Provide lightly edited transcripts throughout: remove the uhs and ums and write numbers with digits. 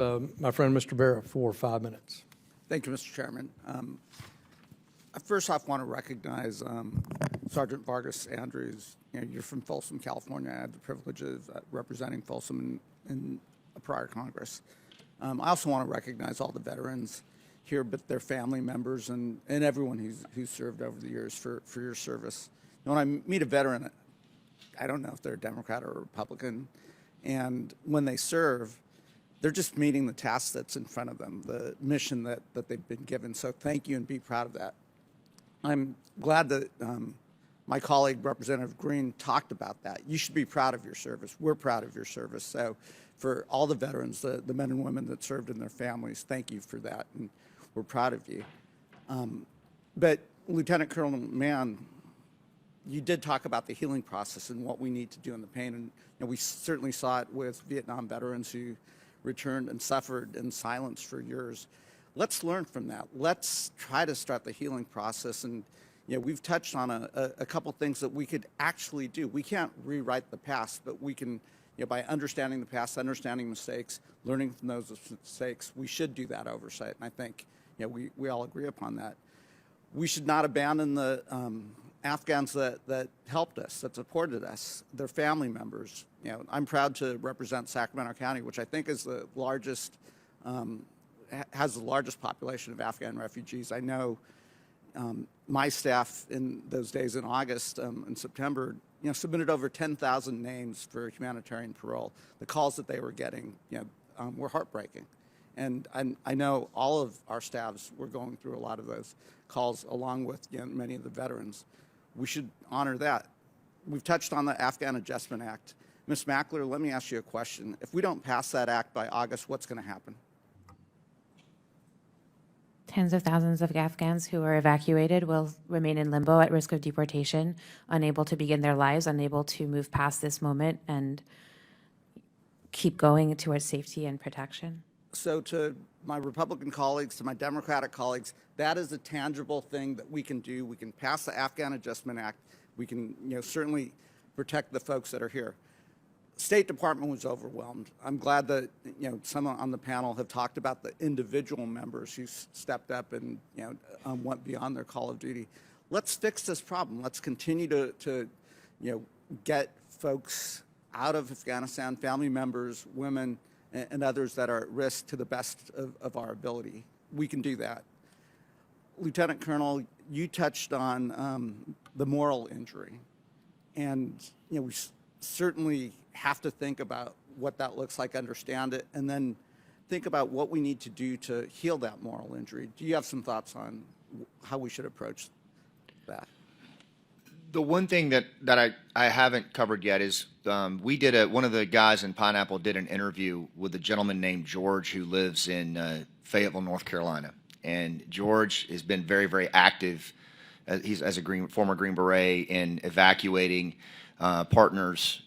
My friend, Mr. Bera, for 5 minutes. Thank you, Mr. Chairman. First off, I want to recognize Sergeant Vargas Andrews. You're from Folsom, California. I had the privilege of representing Folsom in a prior Congress. I also want to recognize all the veterans here, but their family members and everyone who's served over the years for your service. When I meet a veteran, I don't know if they're a Democrat or a Republican, and when they serve, they're just meeting the task that's in front of them, the mission that they've been given. So thank you and be proud of that. I'm glad that my colleague, Representative Green, talked about that. You should be proud of your service. We're proud of your service. So for all the veterans, the men and women that served and their families, thank you for that. And we're proud of you. But Lieutenant Colonel Mann, you did talk about the healing process and what we need to do in the pain. And we certainly saw it with Vietnam veterans who returned and suffered in silence for years. Let's learn from that. Let's try to start the healing process. And we've touched on a couple things that we could actually do. We can't rewrite the past, but we can, by understanding the past, understanding mistakes, learning from those mistakes, we should do that oversight. And I think we all agree upon that. We should not abandon the Afghans that helped us, that supported us, their family members. I'm proud to represent Sacramento County, which I think is the largest, has the largest population of Afghan refugees. I know my staff in those days in August and September, submitted over 10,000 names for humanitarian parole. The calls that they were getting, were heartbreaking. And I know all of our staffs were going through a lot of those calls along with many of the veterans. We should honor that. We've touched on the Afghan Adjustment Act. Ms. Mackler, let me ask you a question. If we don't pass that act by August, what's going to happen? Tens of thousands of Afghans who are evacuated will remain in limbo at risk of deportation, unable to begin their lives, unable to move past this moment and keep going towards safety and protection. So to my Republican colleagues, to my Democratic colleagues, that is a tangible thing that we can do. We can pass the Afghan Adjustment Act. We can certainly protect the folks that are here. State Department was overwhelmed. I'm glad that some on the panel have talked about the individual members who stepped up and went beyond their call of duty. Let's fix this problem. Let's continue to get folks out of Afghanistan, family members, women, and others that are at risk to the best of our ability. We can do that. Lieutenant Colonel, you touched on the moral injury, and we certainly have to think about what that looks like, understand it, and then think about what we need to do to heal that moral injury. Do you have some thoughts on how we should approach that? The one thing that I haven't covered yet is we did one of the guys in Pineapple did an interview with a gentleman named George who lives in Fayetteville, North Carolina. And George has been very, very active. He's as a former Green Beret in evacuating partners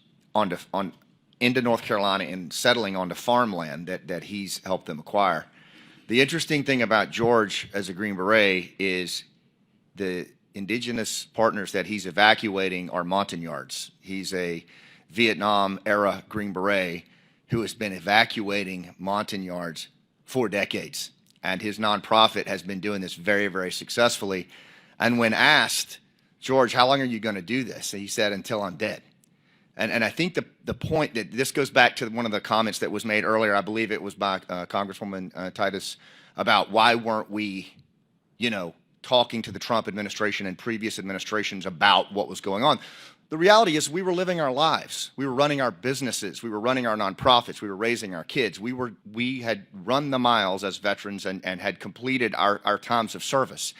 into North Carolina and settling onto farmland that he's helped them acquire. The interesting thing about George as a Green Beret is the indigenous partners that he's evacuating are Montagnards. He's a Vietnam-era Green Beret who has been evacuating Montagnards for decades. And his nonprofit has been doing this very, very successfully. And when asked, George, how long are you going to do this? And he said, until I'm dead. And I think the point that this goes back to one of the comments that was made earlier, I believe it was by Congresswoman Titus, about why weren't we, talking to the Trump administration and previous administrations about what was going on. The reality is we were living our lives. We were running our businesses. We were running our nonprofits. We were raising our kids. We had run the miles as veterans and had completed our times of service.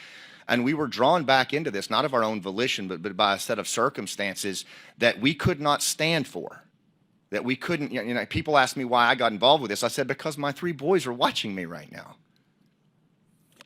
And we were drawn back into this, not of our own volition, but by a set of circumstances that we could not stand for, that we couldn't, people ask me why I got involved with this. I said, because my 3 boys are watching me right now.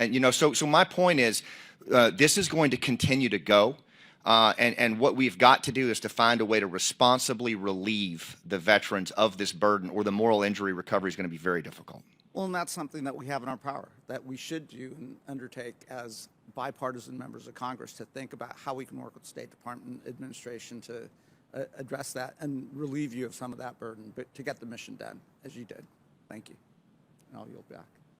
And, so my point is, this is going to continue to go. And what we've got to do is to find a way to responsibly relieve the veterans of this burden, or the moral injury recovery is going to be very difficult. Well, and that's something that we have in our power, that we should do and undertake as bipartisan members of Congress, to think about how we can work with the State Department administration to address that and relieve you of some of that burden, but to get the mission done, as you did. Thank you. and I'll yield back.